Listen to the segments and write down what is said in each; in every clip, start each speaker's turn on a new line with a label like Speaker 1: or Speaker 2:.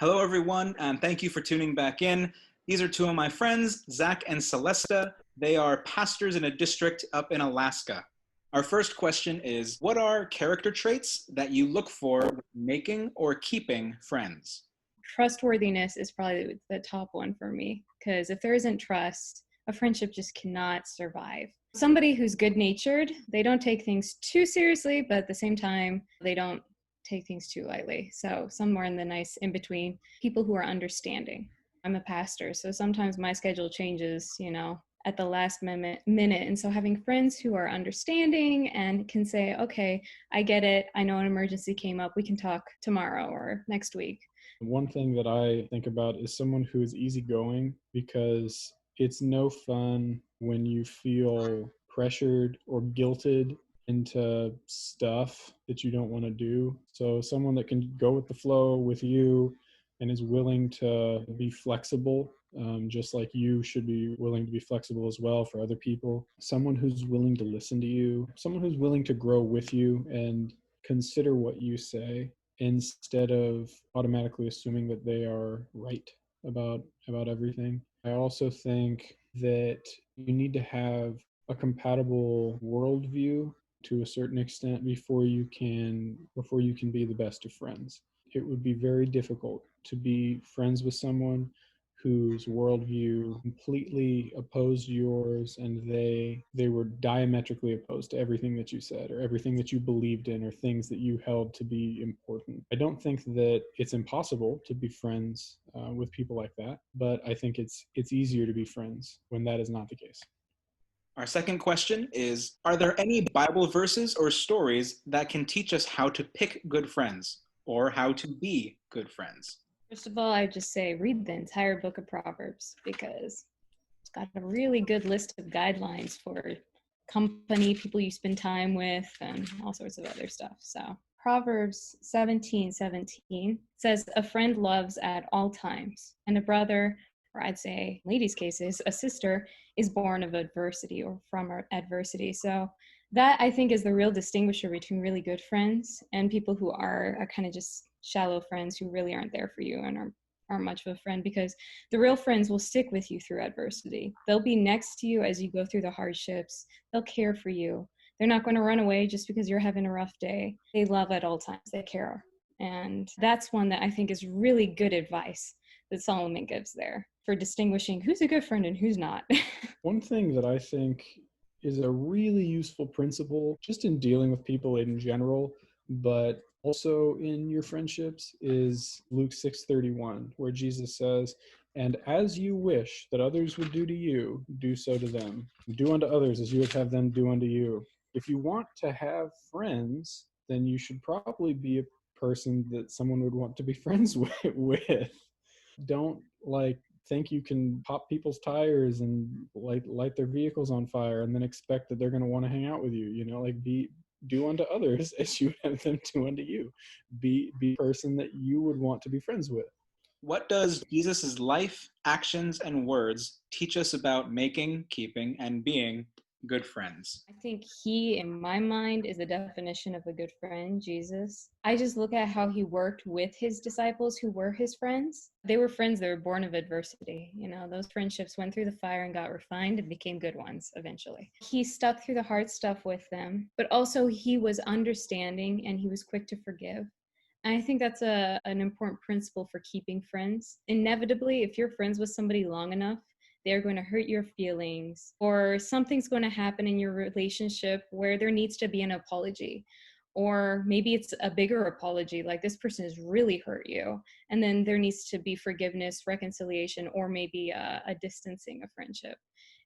Speaker 1: Hello, everyone, and thank you for tuning back in. These are two of my friends, Zack and Celesta. They are pastors in a district up in Alaska. Our first question is, what are character traits that you look for when making or keeping friends?
Speaker 2: Trustworthiness is probably the top one for me, because if there isn't trust, a friendship just cannot survive. Somebody who's good-natured, they don't take things too seriously, but at the same time, they don't take things too lightly. So somewhere in the nice in between, people who are understanding. I'm a pastor, so sometimes my schedule changes, at the last minute. And so having friends who are understanding and can say, okay, I get it. I know an emergency came up. We can talk tomorrow or next week.
Speaker 3: One thing that I think about is someone who is easygoing, because it's no fun when you feel pressured or guilted into stuff that you don't want to do. So someone that can go with the flow with you and is willing to be flexible, just like you should be willing to be flexible as well for other people. Someone who's willing to listen to you, someone who's willing to grow with you and consider what you say, instead of automatically assuming that they are right about everything. I also think that you need to have a compatible worldview to a certain extent before you can be the best of friends. It would be very difficult to be friends with someone whose worldview completely opposed yours, and they were diametrically opposed to everything that you said or everything that you believed in or things that you held to be important. I don't think that it's impossible to be friends with people like that, but I think it's easier to be friends when that is not the case.
Speaker 1: Our second question is, are there any Bible verses or stories that can teach us how to pick good friends or how to be good friends?
Speaker 2: First of all, I just say read the entire book of Proverbs, because it's got a really good list of guidelines for company, people you spend time with, and all sorts of other stuff. So Proverbs 17:17 says, a friend loves at all times, and a brother, or I'd say in ladies' cases, a sister, is born of adversity or from adversity. So that, I think, is the real distinguisher between really good friends and people who are kind of just shallow friends who really aren't there for you and aren't much of a friend, because the real friends will stick with you through adversity. They'll be next to you as you go through the hardships. They'll care for you. They're not going to run away just because you're having a rough day. They love at all times. They care. And that's one that I think is really good advice that Solomon gives there for distinguishing who's a good friend and who's not.
Speaker 3: One thing that I think is a really useful principle just in dealing with people in general, but also in your friendships, is Luke 6:31, where Jesus says, and as you wish that others would do to you, do so to them. Do unto others as you would have them do unto you. If you want to have friends, then you should probably be a person that someone would want to be friends with. Don't think you can pop people's tires and light their vehicles on fire and then expect that they're going to want to hang out with you. Do unto others as you have them do unto you. Be a person that you would want to be friends with.
Speaker 1: What does Jesus' life, actions, and words teach us about making, keeping, and being good friends?
Speaker 2: I think he, in my mind, is the definition of a good friend, Jesus. I just look at how he worked with his disciples who were his friends. They were friends that were born of adversity. Those friendships went through the fire and got refined and became good ones eventually. He stuck through the hard stuff with them, but also he was understanding and he was quick to forgive. And I think that's an important principle for keeping friends. Inevitably, if you're friends with somebody long enough, they're going to hurt your feelings, or something's going to happen in your relationship where there needs to be an apology. Or maybe it's a bigger apology, like this person has really hurt you. And then there needs to be forgiveness, reconciliation, or maybe a distancing of friendship.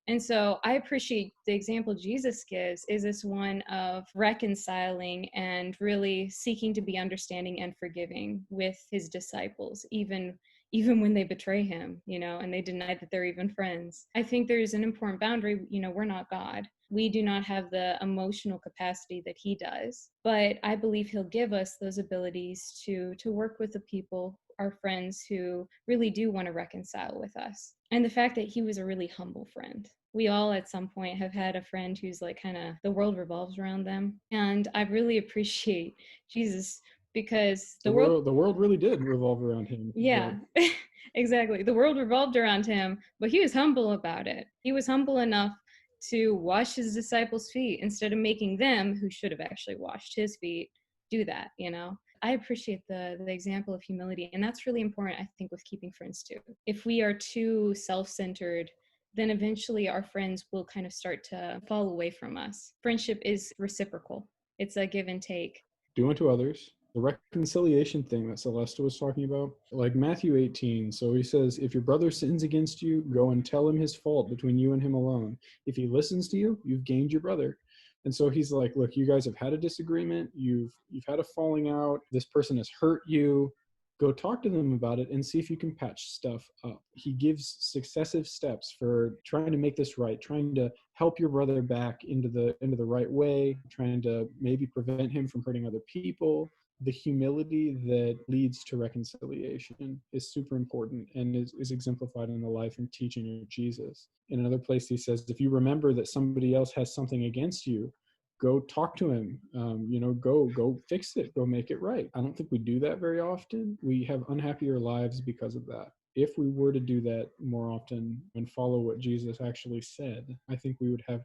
Speaker 2: And so I appreciate the example Jesus gives is this one of reconciling and really seeking to be understanding and forgiving with his disciples, even when they betray him, and they deny that they're even friends. I think there's an important boundary. We're not God. We do not have the emotional capacity that he does, but I believe he'll give us those abilities to work with the people, our friends who really do want to reconcile with us. And the fact that he was a really humble friend. We all at some point have had a friend who's kind of the world revolves around them. And I really appreciate Jesus because
Speaker 3: the world really did revolve around him.
Speaker 2: Yeah, exactly. The world revolved around him, but he was humble about it. He was humble enough to wash his disciples' feet instead of making them, who should have actually washed his feet, do that, you know? I appreciate the example of humility, and that's really important, I think, with keeping friends too. If we are too self-centered, then eventually our friends will kind of start to fall away from us. Friendship is reciprocal. It's a give and take.
Speaker 3: Do unto others. The reconciliation thing that Celeste was talking about, like Matthew 18. So he says, if your brother sins against you, go and tell him his fault between you and him alone. If he listens to you, you've gained your brother. And so he's like, look, you guys have had a disagreement. You've had a falling out. This person has hurt you. Go talk to them about it and see if you can patch stuff up. He gives successive steps for trying to make this right, trying to help your brother back into the right way, trying to maybe prevent him from hurting other people. The humility that leads to reconciliation is super important and is exemplified in the life and teaching of Jesus. In another place, he says, if you remember that somebody else has something against you, go talk to him, go fix it, go make it right. I don't think we do that very often. We have unhappier lives because of that. If we were to do that more often and follow what Jesus actually said, I think we would have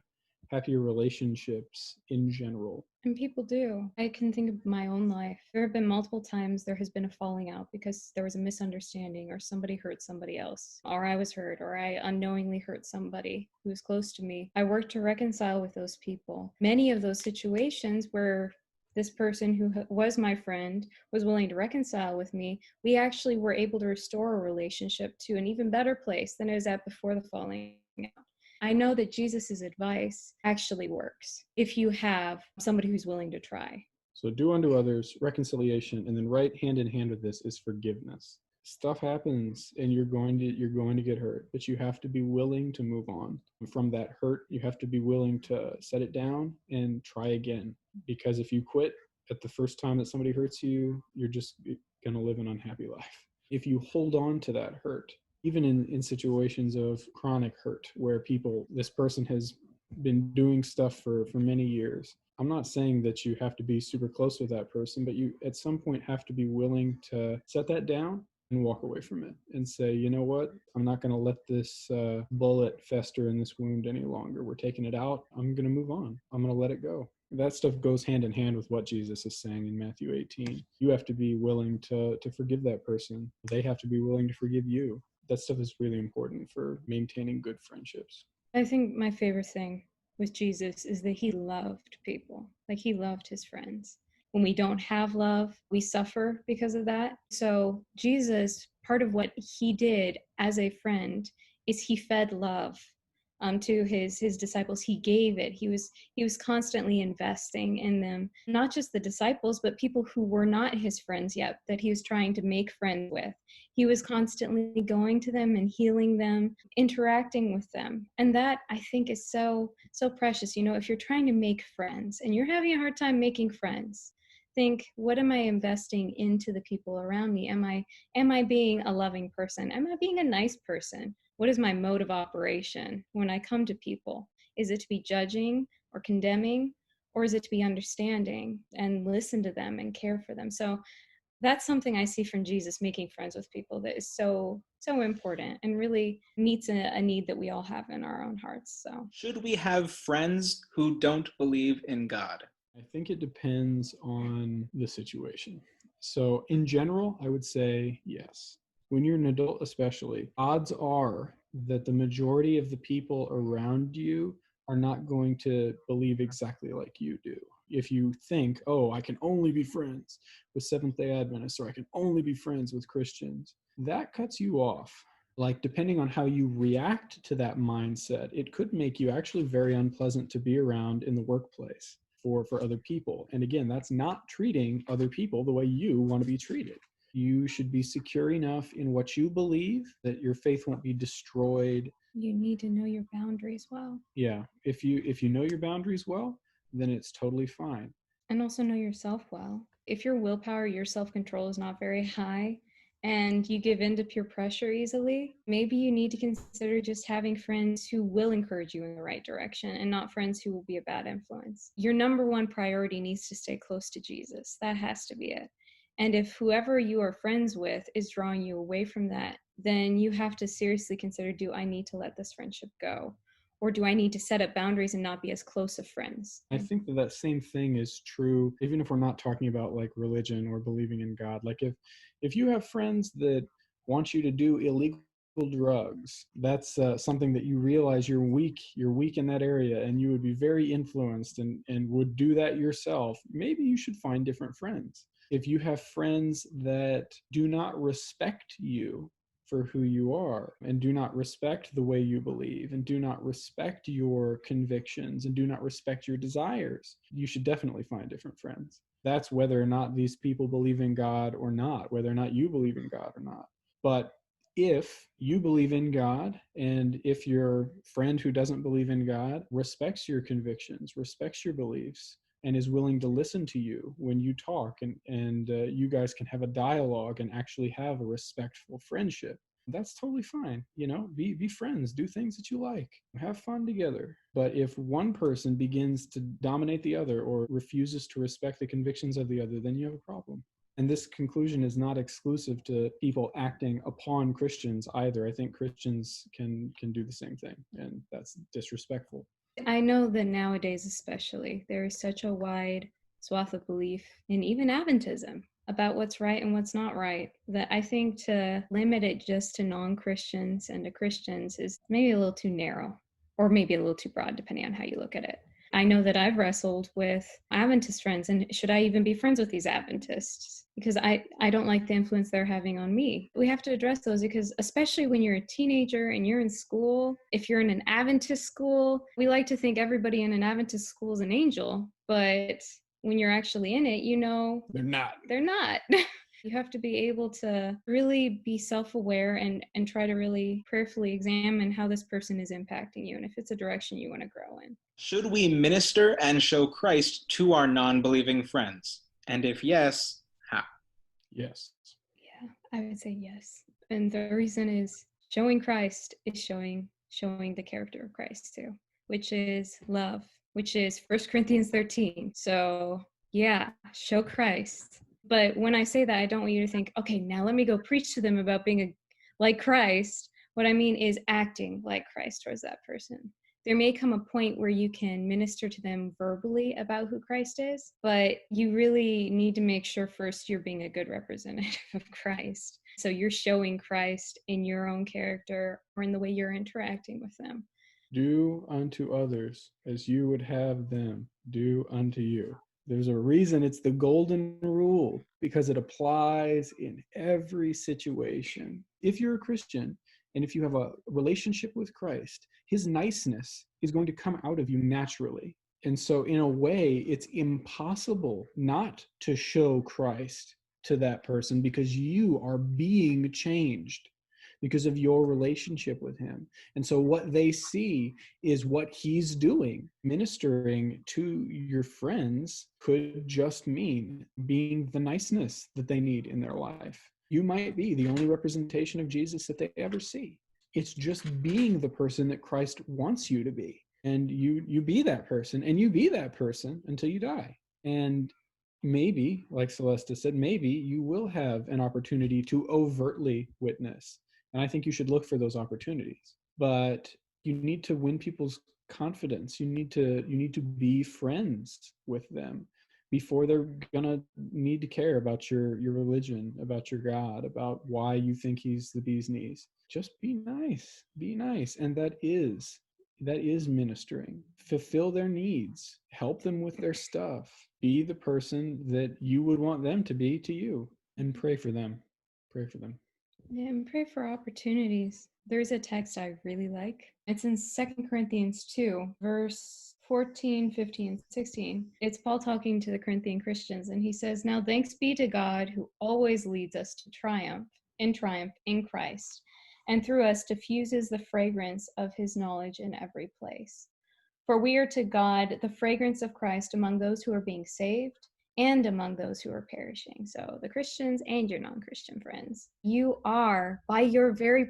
Speaker 3: happier relationships in general.
Speaker 2: And people do. I can think of my own life. There have been multiple times there has been a falling out because there was a misunderstanding or somebody hurt somebody else, or I was hurt, or I unknowingly hurt somebody who was close to me. I worked to reconcile with those people. Many of those situations where this person who was my friend was willing to reconcile with me, we actually were able to restore a relationship to an even better place than it was at before the falling out. I know that Jesus's advice actually works if you have somebody who's willing to try.
Speaker 3: So do unto others, reconciliation, and then right hand in hand with this is forgiveness. Stuff happens and you're going to get hurt, but you have to be willing to move on. From that hurt, you have to be willing to set it down and try again. Because if you quit at the first time that somebody hurts you, you're just going to live an unhappy life. If you hold on to that hurt, even in situations of chronic hurt where this person has been doing stuff for many years. I'm not saying that you have to be super close with that person, but you at some point have to be willing to set that down and walk away from it and say, you know what, I'm not going to let this bullet fester in this wound any longer. We're taking it out. I'm going to move on. I'm going to let it go. That stuff goes hand in hand with what Jesus is saying in Matthew 18. You have to be willing to forgive that person. They have to be willing to forgive you. That stuff is really important for maintaining good friendships.
Speaker 2: I think my favorite thing with Jesus is that he loved people. Like, he loved his friends. When we don't have love, we suffer because of that. So Jesus, part of what he did as a friend is he fed love to his disciples. He gave it. He was constantly investing in them, not just the disciples, but people who were not his friends yet, that he was trying to make friends with. He was constantly going to them and healing them, interacting with them. And that, I think, is so precious. You know, if you're trying to make friends and you're having a hard time making friends, think, what am I investing into the people around me? Am I being a loving person? Am I being a nice person? What is my mode of operation when I come to people? Is it to be judging or condemning, or is it to be understanding and listen to them and care for them? So that's something I see from Jesus, making friends with people, that is so important and really meets a need that we all have in our own hearts. So,
Speaker 1: should we have friends who don't believe in God?
Speaker 3: I think it depends on the situation. So in general, I would say yes. When you're an adult especially, odds are that the majority of the people around you are not going to believe exactly like you do. If you think, oh, I can only be friends with Seventh-day Adventists, or I can only be friends with Christians, that cuts you off. Like, depending on how you react to that mindset, it could make you actually very unpleasant to be around in the workplace for other people. And again, that's not treating other people the way you want to be treated. You should be secure enough in what you believe that your faith won't be destroyed.
Speaker 2: you need to know your boundaries well.
Speaker 3: Yeah, if you know your boundaries well, then it's totally fine.
Speaker 2: And also know yourself well. If your willpower, your self-control is not very high, and you give in to peer pressure easily, maybe you need to consider just having friends who will encourage you in the right direction and not friends who will be a bad influence. Your number one priority needs to stay close to Jesus. That has to be it. And if whoever you are friends with is drawing you away from that, then you have to seriously consider, do I need to let this friendship go? Or do I need to set up boundaries and not be as close of friends?
Speaker 3: I think that same thing is true, even if we're not talking about like religion or believing in God. Like if you have friends that want you to do illegal drugs, that's something that you realize you're weak in that area, and you would be very influenced and would do that yourself. Maybe you should find different friends. If you have friends that do not respect you for who you are and do not respect the way you believe and do not respect your convictions and do not respect your desires, you should definitely find different friends. That's whether or not these people believe in God or not, whether or not you believe in God or not. But if you believe in God, and if your friend who doesn't believe in God respects your convictions, respects your beliefs, and is willing to listen to you when you talk, and you guys can have a dialogue and actually have a respectful friendship, that's totally fine. Be friends, do things that you like, have fun together. But if one person begins to dominate the other or refuses to respect the convictions of the other, then you have a problem. And this conclusion is not exclusive to people acting upon Christians either. I think Christians can do the same thing, and that's disrespectful.
Speaker 2: I know that nowadays especially, there is such a wide swath of belief in even Adventism about what's right and what's not right, that I think to limit it just to non-Christians and to Christians is maybe a little too narrow, or maybe a little too broad, depending on how you look at it. I know that I've wrestled with Adventist friends, and should I even be friends with these Adventists? Because I don't like the influence they're having on me. We have to address those, because especially when you're a teenager and you're in school, if you're in an Adventist school, we like to think everybody in an Adventist school is an angel, but when you're actually in it,
Speaker 3: They're not.
Speaker 2: They're not. You have to be able to really be self-aware and try to really prayerfully examine how this person is impacting you and if it's a direction you want to grow in.
Speaker 1: Should we minister and show Christ to our non-believing friends? And if yes, how?
Speaker 3: Yes.
Speaker 2: Yeah, I would say yes. And the reason is showing Christ is showing the character of Christ too, which is love, which is 1 Corinthians 13. So yeah, show Christ. But when I say that, I don't want you to think, okay, now let me go preach to them about being like Christ. What I mean is acting like Christ towards that person. There may come a point where you can minister to them verbally about who Christ is, but you really need to make sure first you're being a good representative of Christ. So you're showing Christ in your own character or in the way you're interacting with them.
Speaker 3: Do unto others as you would have them do unto you. There's a reason it's the golden rule, because it applies in every situation. If you're a Christian and if you have a relationship with Christ, his niceness is going to come out of you naturally. And so in a way, it's impossible not to show Christ to that person, because you are being changed because of your relationship with him. And so what they see is what he's doing. Ministering to your friends could just mean being the niceness that they need in their life. You might be the only representation of Jesus that they ever see. It's just being the person that Christ wants you to be. And you be that person, and you be that person until you die. And maybe, like Celesta said, maybe you will have an opportunity to overtly witness. And I think you should look for those opportunities. But you need to win people's confidence. You need to be friends with them before they're gonna need to care about your religion, about your God, about why you think he's the bee's knees. Just be nice. Be nice. And that is ministering. Fulfill their needs. Help them with their stuff. Be the person that you would want them to be to you, and pray for them. Pray for them.
Speaker 2: Yeah, and pray for opportunities. There's a text I really like. It's in 2 Corinthians 2, verse 14, 15, and 16. It's Paul talking to the Corinthian Christians, and he says, "Now thanks be to God who always leads us to triumph in Christ, and through us diffuses the fragrance of his knowledge in every place. For we are to God the fragrance of Christ among those who are being saved and among those who are perishing." So the Christians and your non-Christian friends. You are, by your very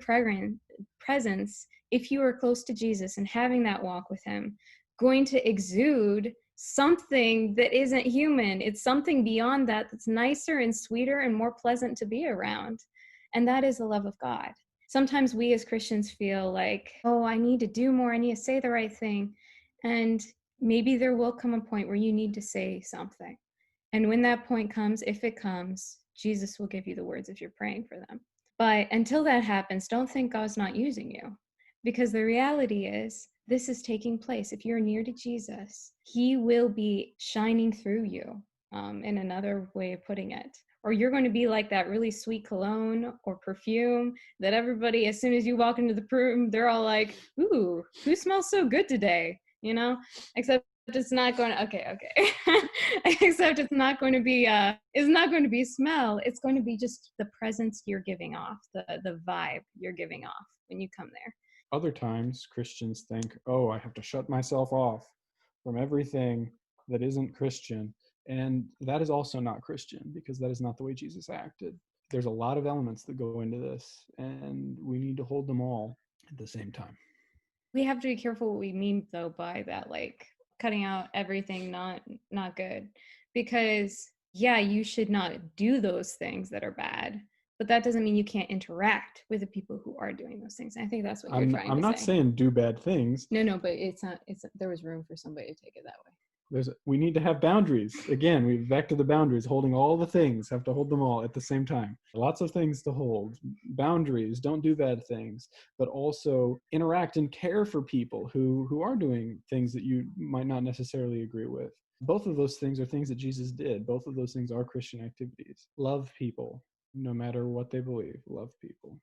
Speaker 2: presence, if you are close to Jesus and having that walk with him, going to exude something that isn't human. It's something beyond that that's nicer and sweeter and more pleasant to be around. And that is the love of God. Sometimes we as Christians feel like, oh, I need to do more. I need to say the right thing. And maybe there will come a point where you need to say something. And when that point comes, if it comes, Jesus will give you the words if you're praying for them. But until that happens, don't think God's not using you, because the reality is this is taking place. If you're near to Jesus, he will be shining through you, in another way of putting it. Or you're going to be like that really sweet cologne or perfume that everybody, as soon as you walk into the room, they're all like, ooh, who smells so good today? You know, except it's not going to, okay. Except it's not going to be smell. It's going to be just the presence you're giving off, the vibe you're giving off when you come there.
Speaker 3: Other times, Christians think, oh, I have to shut myself off from everything that isn't Christian. And that is also not Christian, because that is not the way Jesus acted. There's a lot of elements that go into this, and we need to hold them all at the same time.
Speaker 2: We have to be careful what we mean, though, by that, like cutting out everything not good. Because, yeah, you should not do those things that are bad, but that doesn't mean you can't interact with the people who are doing those things. I think that's what you're trying to say.
Speaker 3: I'm not saying do bad things.
Speaker 2: No, but there was room for somebody to take it that way.
Speaker 3: We need to have boundaries. Again, we back to the boundaries, holding all the things, have to hold them all at the same time. Lots of things to hold. Boundaries, don't do bad things, but also interact and care for people who are doing things that you might not necessarily agree with. Both of those things are things that Jesus did. Both of those things are Christian activities. Love people, no matter what they believe. Love people.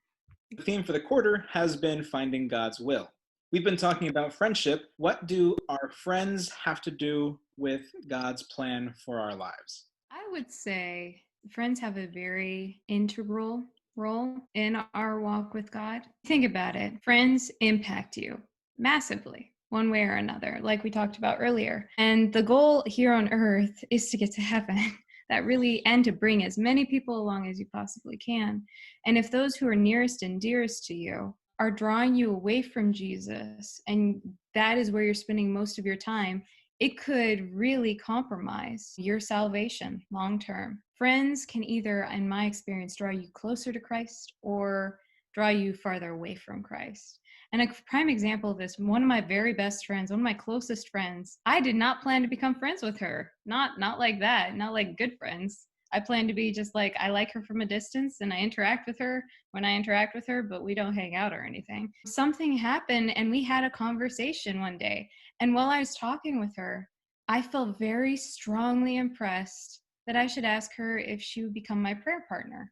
Speaker 1: The theme for the quarter has been finding God's will. We've been talking about friendship. What do our friends have to do with God's plan for our lives?
Speaker 2: I would say friends have a very integral role in our walk with God. Think about it. Friends impact you massively, one way or another, like we talked about earlier. And the goal here on earth is to get to heaven. That really, and to bring as many people along as you possibly can. And if those who are nearest and dearest to you are drawing you away from Jesus, and that is where you're spending most of your time, it could really compromise your salvation long term. Friends can either, in my experience, draw you closer to Christ or draw you farther away from Christ. And a prime example of this, one of my very best friends, one of my closest friends, I did not plan to become friends with her. Not like that, not like good friends. I plan to be just like, I like her from a distance and I interact with her when I interact with her, but we don't hang out or anything. Something happened and we had a conversation one day. And while I was talking with her, I felt very strongly impressed that I should ask her if she would become my prayer partner.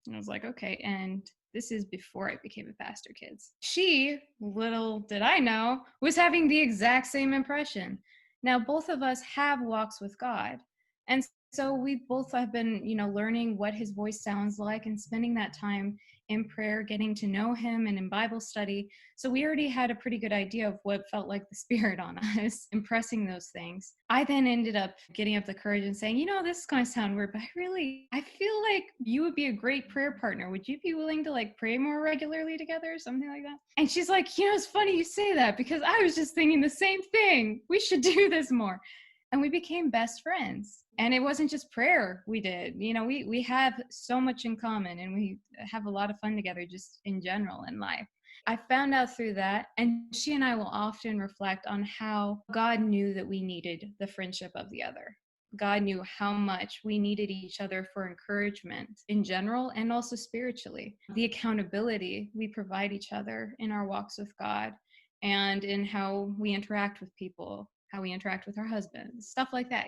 Speaker 2: And I was like, okay. And this is before I became a pastor, kids. She, little did I know, was having the exact same impression. Now, both of us have walks with God. And so we both have been, learning what his voice sounds like and spending that time in prayer, getting to know him and in Bible study. So we already had a pretty good idea of what felt like the Spirit on us, impressing those things. I then ended up getting up the courage and saying, this is going to sound weird, but I feel like you would be a great prayer partner. Would you be willing to pray more regularly together or something like that? And she's like, it's funny you say that because I was just thinking the same thing. We should do this more. And we became best friends. And it wasn't just prayer we did. We have so much in common and we have a lot of fun together just in general in life. I found out through that, and she and I will often reflect on how God knew that we needed the friendship of the other. God knew how much we needed each other for encouragement in general and also spiritually. The accountability we provide each other in our walks with God and in how we interact with people, how we interact with our husbands, stuff like that,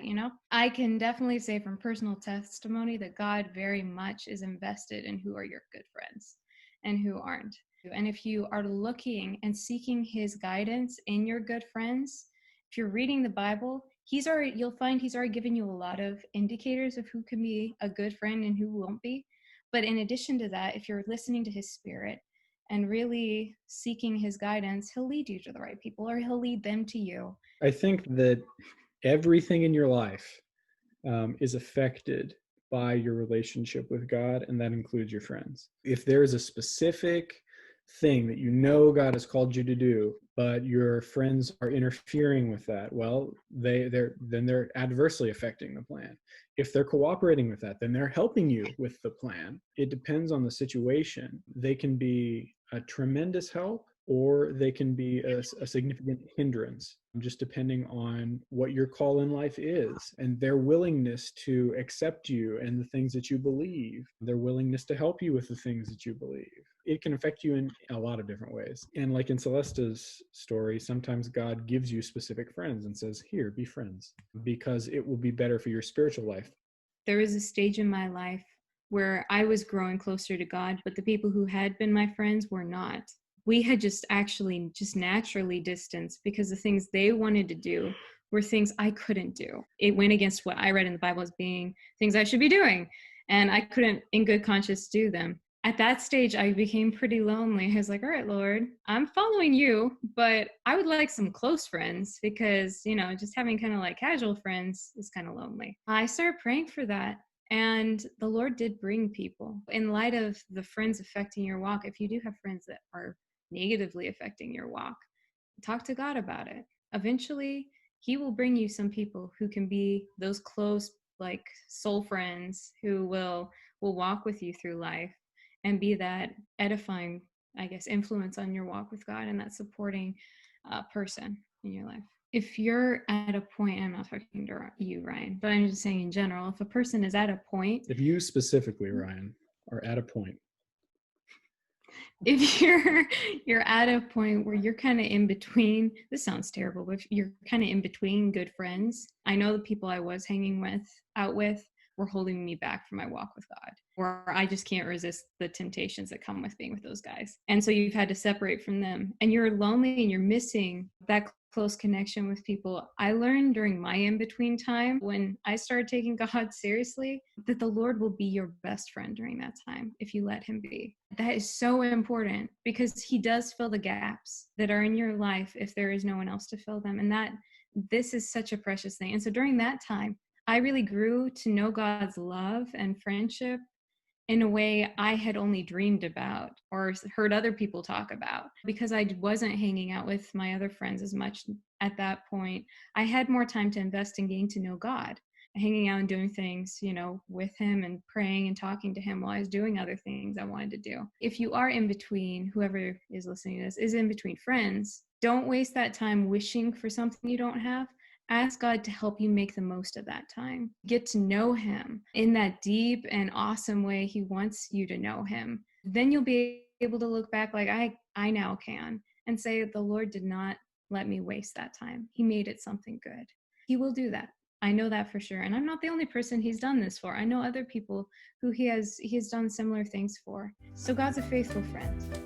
Speaker 2: I can definitely say from personal testimony that God very much is invested in who are your good friends and who aren't. And if you are looking and seeking his guidance in your good friends, if you're reading the Bible, you'll find he's already given you a lot of indicators of who can be a good friend and who won't be. But in addition to that, if you're listening to his Spirit and really seeking his guidance, he'll lead you to the right people or he'll lead them to you.
Speaker 3: I think that everything in your life is affected by your relationship with God, and that includes your friends. If there is a specific thing that God has called you to do, but your friends are interfering with that, well, they're adversely affecting the plan. If they're cooperating with that, then they're helping you with the plan. It depends on the situation. They can be a tremendous help, or they can be a significant hindrance, just depending on what your call in life is and their willingness to accept you and the things that you believe, their willingness to help you with the things that you believe. It can affect you in a lot of different ways. And like in Celesta's story, sometimes God gives you specific friends and says, here, be friends, because it will be better for your spiritual life.
Speaker 2: There was a stage in my life where I was growing closer to God, but the people who had been my friends were not. We had just naturally distanced because the things they wanted to do were things I couldn't do. It went against what I read in the Bible as being things I should be doing, and I couldn't in good conscience do them. At that stage, I became pretty lonely. I was like, all right, Lord, I'm following you, but I would like some close friends because, just having kind of like casual friends is kind of lonely. I started praying for that. And the Lord did bring people. In light of the friends affecting your walk, if you do have friends that are negatively affecting your walk, talk to God about it. Eventually, He will bring you some people who can be those close, like soul friends who will walk with you through life and be that edifying, influence on your walk with God and that supporting person in your life. If you're at a point, I'm not talking to you, Ryan, but I'm just saying in general, if a person is at a point.
Speaker 3: If you specifically, Ryan, are at a point.
Speaker 2: If you're at a point where you're kind of in between, this sounds terrible, but if you're kind of in between good friends, I know the people I was hanging out with were holding me back from my walk with God, or I just can't resist the temptations that come with being with those guys. And so you've had to separate from them, and you're lonely and you're missing that close connection with people. I learned during my in-between time, when I started taking God seriously, that the Lord will be your best friend during that time if you let Him be. That is so important because He does fill the gaps that are in your life if there is no one else to fill them. And this is such a precious thing. And so during that time, I really grew to know God's love and friendship in a way I had only dreamed about or heard other people talk about, because I wasn't hanging out with my other friends as much at that point. I had more time to invest in getting to know God, hanging out and doing things, with Him and praying and talking to Him while I was doing other things I wanted to do. If you are in between, whoever is listening to this is in between friends, don't waste that time wishing for something you don't have. Ask God to help you make the most of that time. Get to know Him in that deep and awesome way He wants you to know Him. Then you'll be able to look back like I now can and say, the Lord did not let me waste that time. He made it something good. He will do that. I know that for sure. And I'm not the only person He's done this for. I know other people who He has done similar things for. So God's a faithful friend.